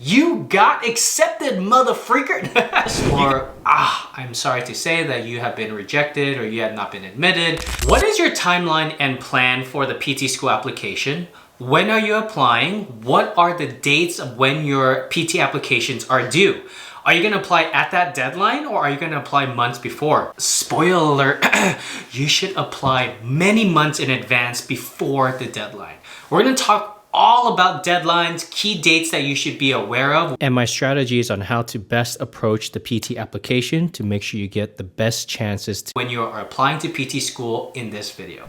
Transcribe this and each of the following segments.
You got accepted, motherfreaker! Or, I'm sorry to say that you have been rejected or you have not been admitted. What is your timeline and plan for the PT school application? When are you applying? What are the dates of when your PT applications are due? Are you going to apply at that deadline or are you going to apply months before? Spoiler alert, you should apply many months in advance before the deadline. We're going to talk all about deadlines, key dates that you should be aware of, and my strategies on how to best approach the PT application to make sure you get the best chances when you are applying to PT school in this video.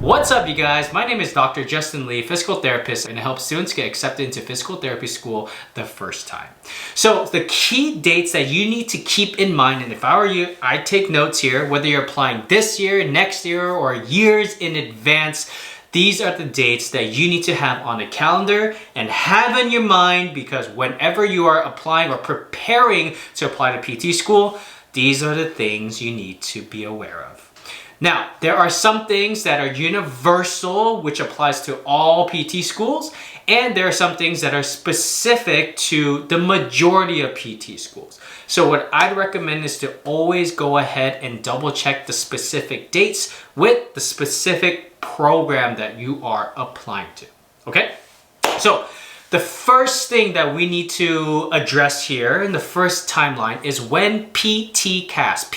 What's up, you guys? My name is Dr. Justin Lee, physical therapist, and I help students get accepted into physical therapy school the first time. So the key dates that you need to keep in mind, and if I were you, I'd take notes here, whether you're applying this year, next year, or years in advance. These are the dates that you need to have on the calendar and have in your mind, because whenever you are applying or preparing to apply to PT school, these are the things you need to be aware of. Now, there are some things that are universal, which applies to all PT schools, and there are some things that are specific to the majority of PT schools. So what I'd recommend is to always go ahead and double check the specific dates with the specific program that you are applying to, okay? So the first thing that we need to address here in the first timeline is when PTCAS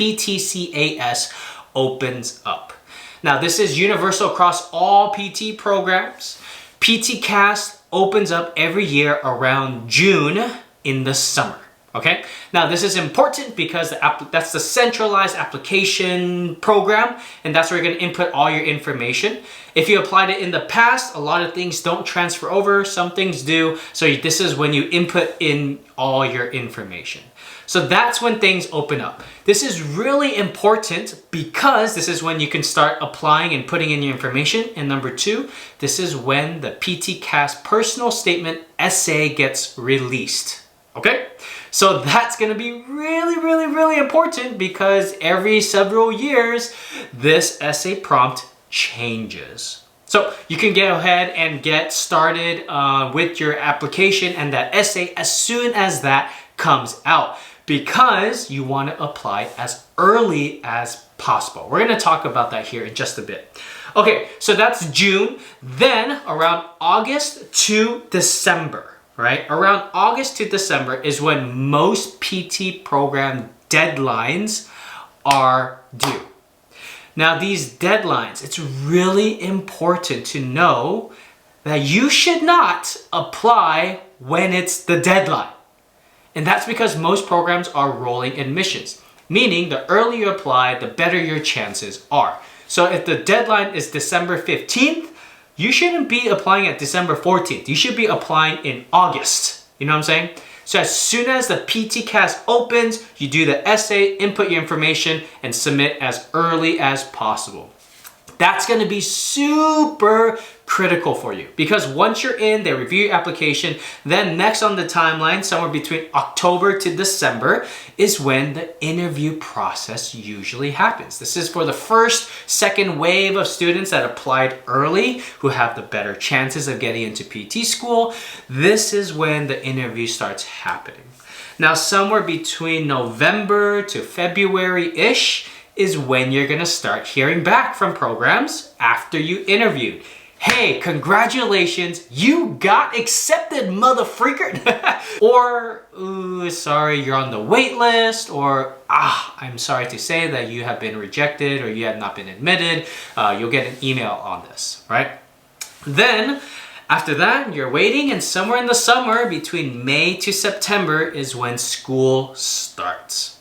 opens up. Now, this is universal across all PT programs. PTCAS opens up every year around June in the summer. Okay, now this is important because that's the centralized application program, and that's where you're going to input all your information. If you applied it in the past, a lot of things don't transfer over, some things do. So this is when you input in all your information. So that's when things open up. This is really important because this is when you can start applying and putting in your information. And number two, this is when the PTCAS personal statement essay gets released. Okay, so that's going to be really important because every several years, this essay prompt changes. So you can go ahead and get started with your application and that essay as soon as that comes out, because you want to apply as early as possible. We're going to talk about that here in just a bit. Okay, so that's June. Then around August to December. Right? Around August to December is when most PT program deadlines are due. Now, these deadlines, it's really important to know that you should not apply when it's the deadline. And that's because most programs are rolling admissions, meaning the earlier you apply, the better your chances are. So if the deadline is December 15th, you shouldn't be applying at December 14th. You should be applying in August. You know what I'm saying? So as soon as the PTCAS opens, you do the essay, input your information, and submit as early as possible. That's going to be super critical for you, because once you're in, they review your application. Then next on the timeline, somewhere between October to December, is when the interview process usually happens. This is for the first, second wave of students that applied early, who have the better chances of getting into PT school. This is when the interview starts happening. Now, somewhere between November to February-ish is when you're going to start hearing back from programs after you interviewed. Hey, congratulations, you got accepted, motherfreaker. Or, ooh, sorry, you're on the wait list. Or, I'm sorry to say that you have been rejected or you have not been admitted. You'll get an email on this, right? Then, after that, you're waiting, and somewhere in the summer, between May to September, is when school starts.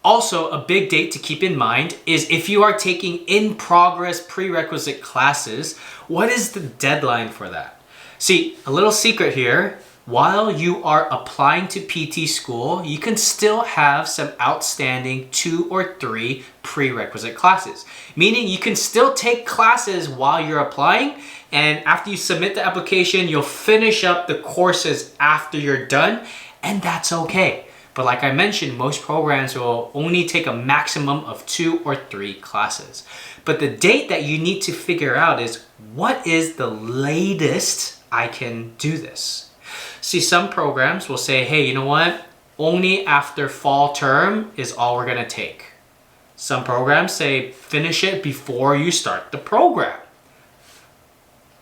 Also, a big date to keep in mind is if you are taking in-progress prerequisite classes, what is the deadline for that? See, a little secret here, while you are applying to PT school, you can still have some outstanding 2 or 3 prerequisite classes. Meaning you can still take classes while you're applying, and after you submit the application, you'll finish up the courses after you're done, and that's okay. But like I mentioned, most programs will only take a maximum of 2 or 3 classes. But the date that you need to figure out is, what is the latest I can do this? See, some programs will say, hey, you know what? Only after fall term is all we're gonna take. Some programs say finish it before you start the program.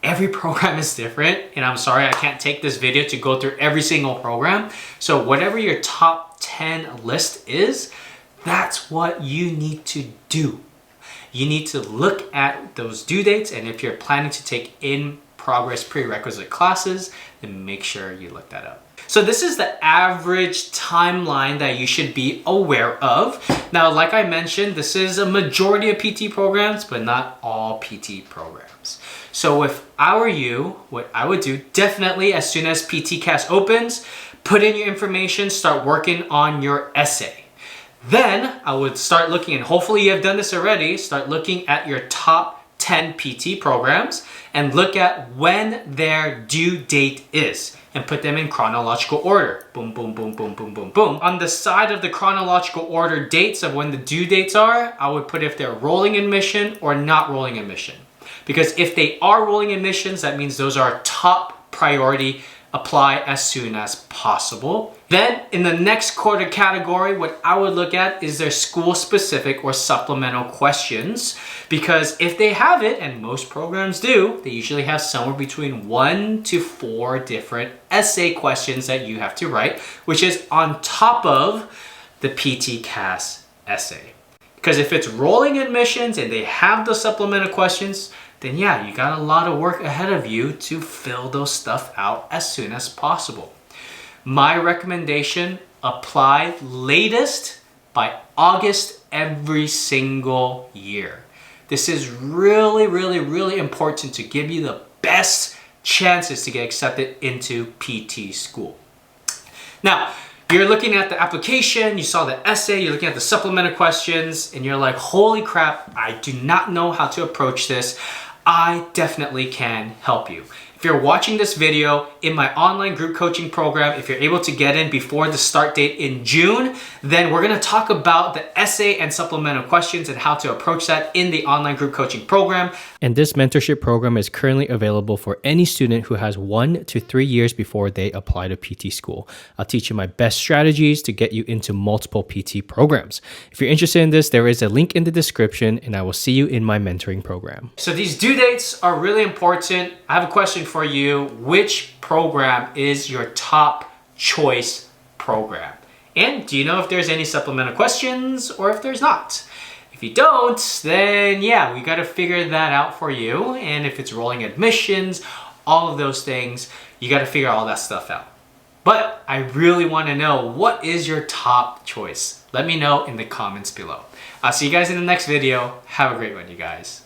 Every program is different, and I'm sorry I can't take this video to go through every single program. So whatever your top 10 list is, that's what you need to do. You need to look at those due dates, and if you're planning to take in-progress prerequisite classes, then make sure you look that up. So this is the average timeline that you should be aware of. Now, like I mentioned, this is a majority of PT programs, but not all PT programs. So if I were you, what I would do, definitely as soon as PTCAS opens, put in your information, start working on your essay. Then I would start looking, and hopefully you have done this already, start looking at your top 10 PT programs and look at when their due date is and put them in chronological order. Boom, boom, boom, boom, boom, boom, boom. On the side of the chronological order dates of when the due dates are, I would put if they're rolling admission or not rolling admission. Because if they are rolling admissions, that means those are top priority, apply as soon as possible. Then in the next quarter category, what I would look at is their school-specific or supplemental questions. Because if they have it, and most programs do, they usually have somewhere between 1 to 4 different essay questions that you have to write, which is on top of the PTCAS essay. Because if it's rolling admissions and they have the supplemental questions, then yeah, you got a lot of work ahead of you to fill those stuff out as soon as possible. My recommendation, apply latest by August every single year. This is really, really, really important to give you the best chances to get accepted into PT school. Now, you're looking at the application, you saw the essay, you're looking at the supplemental questions, and you're like, holy crap, I do not know how to approach this. I definitely can help you. If you're watching this video in my online group coaching program, if you're able to get in before the start date in June, then we're gonna talk about the essay and supplemental questions and how to approach that in the online group coaching program. And this mentorship program is currently available for any student who has 1 to 3 years before they apply to PT school. I'll teach you my best strategies to get you into multiple PT programs. If you're interested in this, there is a link in the description, and I will see you in my mentoring program. So these due dates are really important. I have a question for you. Which program is your top choice program? And do you know if there's any supplemental questions or if there's not? If you don't, then yeah, we got to figure that out for you. And if it's rolling admissions, all of those things, you got to figure all that stuff out. But I really want to know, what is your top choice? Let me know in the comments below. I'll see you guys in the next video. Have a great one, you guys.